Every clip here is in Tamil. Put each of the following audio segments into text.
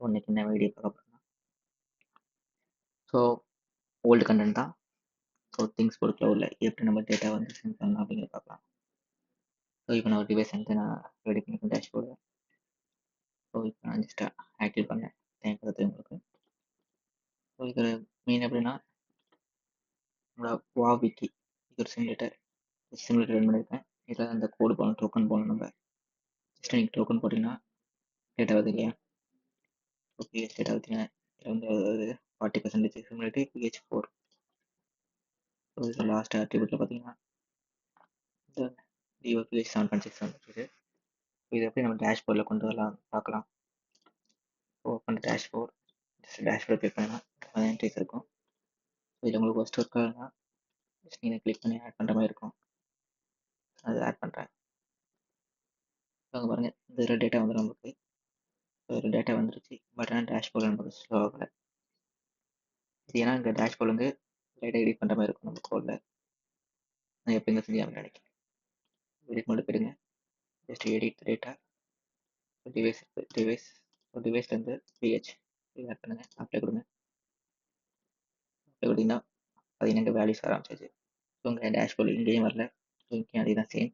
இன்னைக்கு என்ன வீடியோ பார்க்க போகிறோம்னா ஸோ ஓல்டு கண்டென்ட் தான். ஸோ திங்ஸ் ஒரு க்ளவுடில் எப்படி நம்ம டேட்டா வந்து சென்ட் பண்ணலாம் அப்படிங்கிறத பார்க்கலாம். ஸோ இப்போ நான் ஒரு டிவைஸ் வந்து நான் ரெடி பண்ணிக்கிறேன் டேஷ்போர்டு. ஸோ இப்போ நான் ஜஸ்ட் ஆக்டிவ் பண்ணேன் தேவைப்படுறது உங்களுக்கு. ஸோ இது மெயின் எப்படின்னா நம்மளோட வாவிக்கி இது ஒரு சிமுலேட்டர் ரன் பண்ணியிருக்கேன். இதில் அந்த கோடு போகணும், டோக்கன் போகணும். நம்ம ஜஸ்ட் நீங்கள் டோக்கன் போட்டிங்கன்னா டேட்டா வருது இல்லையா? ஸோ பிஹெச் டேட்டா பார்த்தீங்கன்னா இதில் வந்து 40% சிமுலேட்டி PH4. ஸோ இதில் லாஸ்ட் ஆட்ரிபியூட்டில் பார்த்தீங்கன்னா இந்த DOPH 7.6 வந்துருக்கு. இது எப்படி நம்ம டேஷ்போர்டில் கொண்டு வரலாம் பார்க்கலாம். ஓப்பன் டேஷ்போர்ட், டேஷ்போர்ட் கிளிக் பண்ணால் என்ட்ரிஸ் இருக்கும். இதில் உங்களுக்கு ஃபஸ்ட் ஒர்க் ஆகுதுன்னா ஜஸ்ட் நீங்கள் கிளிக் பண்ணி ஆட் பண்ணுற மாதிரி இருக்கும். அது ஆட் பண்ணுறேன். அங்கே பாருங்கள், இந்த இதில் டேட்டா வந்துடும் நமக்கு. ஒரு டேட்டா வந்துருச்சு, பட் ஆனால் டேஷ்போர்டில் நமக்கு ஸ்லோ ஆகலை. இது ஏன்னா இந்த டேஷ்போர்ட் வந்து லைட்டாக எடிட் பண்ணுற மாதிரி இருக்கும் நம்ம கோடில். நான் எப்போ செஞ்சு நினைக்கிறேன். எடிட் மட்டும் போயிடுங்க. ஜஸ்ட் எடிட் டேட்டா டிவைஸ்லேருந்து பிஹெச் ஆட் பண்ணுங்கள், அப்ளை கொடுங்க. அப்ளை கொடுத்தீங்கன்னா அது எனக்கு வேல்யூஸ் ஆரம்பிச்சிச்சு. ஸோ உங்கள் டேஷ்போர்டில் இங்கேயும் வரல. ஸோ இங்கேயும் அதே தான் சேம்.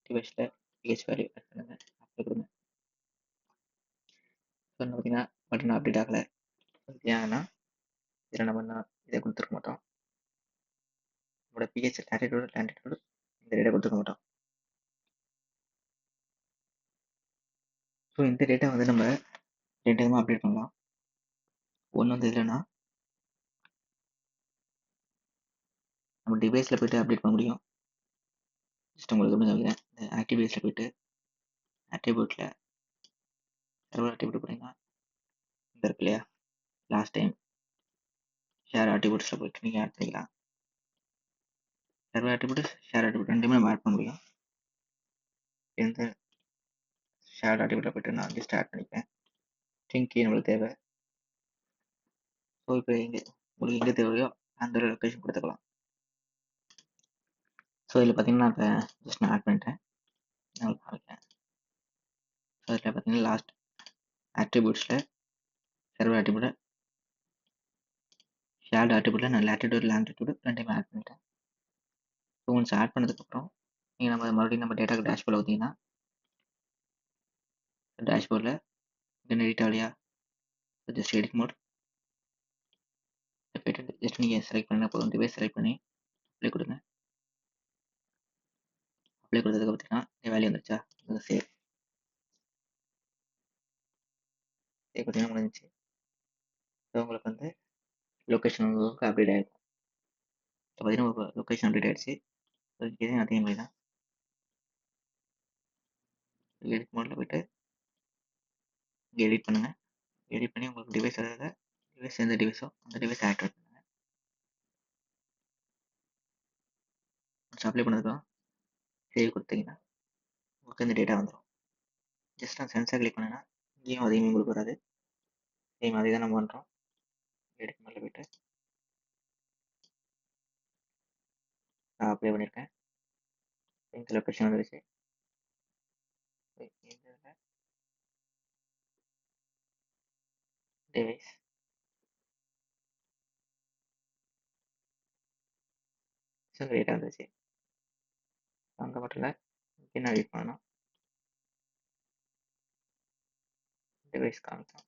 டிவைஸில் பிஹெச் வேல்யூ ஆட் பண்ணுங்கள், அப்ளை கொடுங்க. ஸோ பார்த்தீங்கன்னா பட்டன் அப்டேட் ஆகலை. ஏன்னா இதில் நம்ம இதை கொடுத்துருக்க மாட்டோம். நம்மளோட பிஹெச் லேட்டிடியூட் இந்த டேட்டா கொடுத்துருக்க மாட்டோம். ஸோ இந்த டேட்டா வந்து நம்ம 2 விதமாக அப்டேட் பண்ணலாம். ஒன்று வந்து இல்லைன்னா நம்ம டிவைஸில் போய்ட்டு அப்டேட் பண்ண முடியும். ஜஸ்ட் உங்களுக்கு எப்படி காமிக்கிறேன். இந்த ஆக்டிவிட்டிஸில் போய்ட்டு ஆட்ரிபியூட்டில் சர்வர் ஆட்ரிபியூட் போனீங்கன்னா இந்த இருக்கு இல்லையா, லாஸ்ட் டைம் ஷேர் ஆட்ரிபியூட்ஸில் போய்ட்டு நீங்கள் ஆட் பண்ணிக்கலாம். சர்வர் ஆட்ரிபியூட், ஷேர் ஆட்ரிபியூட் ரெண்டுமே நம்ம ஆட் பண்ண முடியும். எந்த ஷேர் ஆட்ரிபியூட்டில் போய்ட்டு நான் ஜஸ்ட் ஆட் பண்ணிப்பேன். ஸ்ட்ரிங் கீ நம்மளுக்கு தேவை. ஸோ இப்போ உங்களுக்கு எங்கே தேவையோ அந்த லொக்கேஷன் கொடுத்துக்கலாம். ஸோ இதில் பார்த்தீங்கன்னா இப்போ ஜஸ்ட் நான் ஆட் பண்ணிட்டேன். நான் காமிக்கிறேன். ஸோ இதில் பார்த்தீங்கன்னா லாஸ்ட் ஆட்ரிபியூட்ஸில் சர்வர் ஆட்ரிபியூட், ஷேர்டு ஆட்ரிபியூட்டில் நான் லேட்டிடியூட் லாங்கிடியூட் ரெண்டுமே ஆட் பண்ணிட்டேன். ஸோ ஒன்ஸ் ஆட் பண்ணதுக்கப்புறம் நீங்கள் நம்ம மறுபடியும் நம்ம டேட்டாக்கு டேஷ்போர்டில் பார்த்தீங்கன்னா டேஷ்போர்டில் இன்னும் எடிட் ஆகலையா, ஜஸ்ட் எடிட் மோட் போய்ட்டு ஜஸ்ட் நீங்கள் செலக்ட் பண்ணால் போதும். டிவைஸ் செலக்ட் பண்ணி அப்ளை கொடுங்க. அப்ளை கொடுத்ததுக்கு பார்த்தீங்கன்னா வேல்யூ வந்துருச்சா, சேவ் பார்த்தீங்கன்னா முடிஞ்சிச்சு. ஸோ உங்களுக்கு வந்து லொக்கேஷன் உங்களுக்கு அப்டேட் ஆகிருக்கும். இப்போ பார்த்தீங்கன்னா உங்களுக்கு லொக்கேஷன் அப்டேட் ஆகிடுச்சு. ஸோ இதே அதே மாதிரி தான் எடிட் மோடில் போய்ட்டு இங்கே எடிட் பண்ணுங்கள். எடிட் பண்ணி உங்களுக்கு டிவைஸ் எந்த டிவைஸோ அந்த டிவைஸ் ஆக்டிவேட் பண்ணுங்கள். அப்ளை பண்ணதுக்கப்புறம் சேவ் கொடுத்தீங்கன்னா உங்களுக்கு இந்த டேட்டா வந்துடும். ஜஸ்ட் நான் சென்சார் கிளிக் பண்ணேன்னா இங்கேயும் அதையும் உங்களுக்கு வராது. சேம் அதே தான் நம்ம பண்ணுறோம். எடிட் மோடில் போய்ட்டு நான் அப்ளை பண்ணியிருக்கேன். இந்த லொக்கேஷன் வந்துருச்சு. டிவைஸ் ஸோ டேட்டா வந்துருச்சு. அந்த மட்டும் என்ன எடிட் பண்ணணும், டிவைஸ் காமிச்சோம்.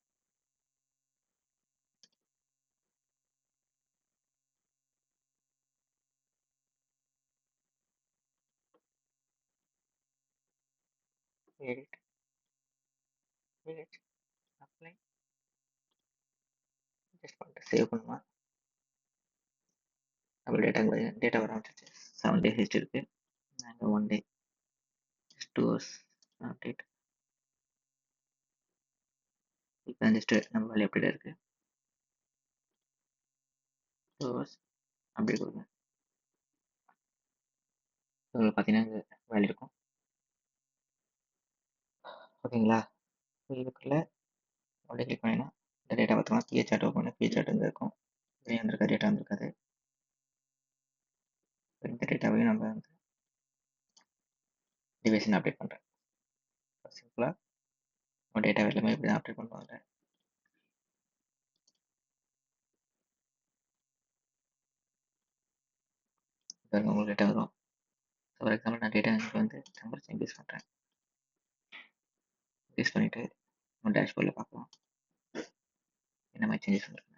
எடிட் அப்ளை ஜஸ்ட் பண்ணிட்டு சேவ் பண்ணுமா. அப்போ டேட்டா வர ஆரம்பிச்சிச்சு. 7 days ஹிஸ்ட்ரி இருக்குது. நாங்கள் 1 day 2 hours அப்டேட். இப்போ ஜஸ்ட் நம்ம வேல்யூ அப்டேட் இருக்குது. 2 hours அப்டேட் கொடுங்க. இதில் பார்த்தீங்கன்னா வேல்யூ இருக்கும். ஓகேங்களா. இதுக்குள்ள அப்படியே கிளிக் பண்ணிங்கன்னா இந்த டேட்டா பார்த்தோம்னா pH at open pH at இருக்கும். இதே வந்திருக்க டேட்டா வந்திருக்காது. இந்த டேட்டாவையும் நம்ம வந்து டிவைஸில் அப்டேட் பண்ணுறேன். சிம்பிளாக டேட்டா எல்லாமே இப்படி தான் அப்டேட் பண்ணுவாங்க. பாருங்க உங்களுக்கு டேட்டா வரும். ஃபார் எக்ஸாம்பிள் நான் டேட்டா எனக்கு வந்து டெம்பரேச்சர் இன்க்ரீஸ் பண்ணுறேன். இன்க்ரீஸ் பண்ணிவிட்டு நம்ம டேஷ்போர்டில் பார்க்கலாம் என்ன மாதிரி சேஞ்சஸ் வந்துருக்கு.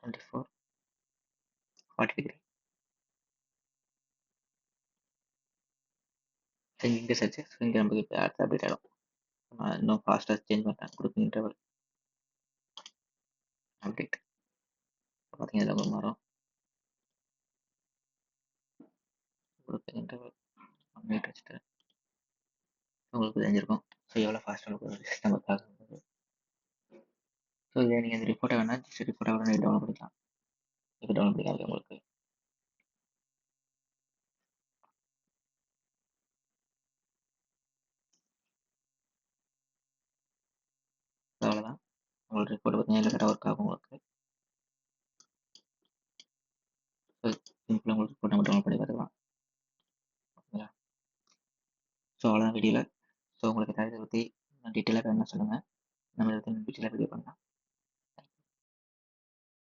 24, 40 டிகிரி இன்க்ரீஸ் ஆச்சு. ஸோ இங்கே நமக்கு இப்போ அடுத்த அப்டேட் ஆகிடும். நான் இன்னும் ஃபாஸ்ட்டாக சேஞ்ச் பண்ணுறேன். குரூப்பிங் இன்டர்வல் அப்டேட் பார்த்தீங்கன்னா இதில் ஒரு மாறும். குரூப்பிங் இன்டர்வல் 1 மினிட் வச்சுட்டு உங்களுக்கு தெரிஞ்சிருக்கும். ஸோ எவ்வளோ ஃபாஸ்ட்டாக உங்களுக்கு சிஸ்டம் ஒர்க் ஆகுது. ஸோ இதை நீங்கள் இந்த ரிப்போர்ட்டை வேணால் ஜஸ்ட் ரிப்போர்ட்டை வேணால் டவுன்லோட் பண்ணிக்கலாம். இப்போ டவுன்லோட் பண்ணிக்கலாம் உங்களுக்கு. அவ்வளோதான். உங்களுக்கு ரிப்போர்ட் பார்த்தீங்கன்னா கரெக்டாக ஒர்க் ஆகும் உங்களுக்கு. ஸோ சிம்பிளாக உங்களுக்கு ரிப்போர்ட் நம்ம டவுன்லோட் பண்ணி பார்த்துக்கலாம். ஓகேங்களா? ஸோ அவ்வளோதான் வீடியோவில். ஸோ உங்களுக்கு ஏதாவது இதை பற்றி டீட்டெயிலாக வேணும்னா சொல்லுங்கள். நம்ம இதை பற்றி டீட்டெயிலாக வீடியோ பண்ணலாம்.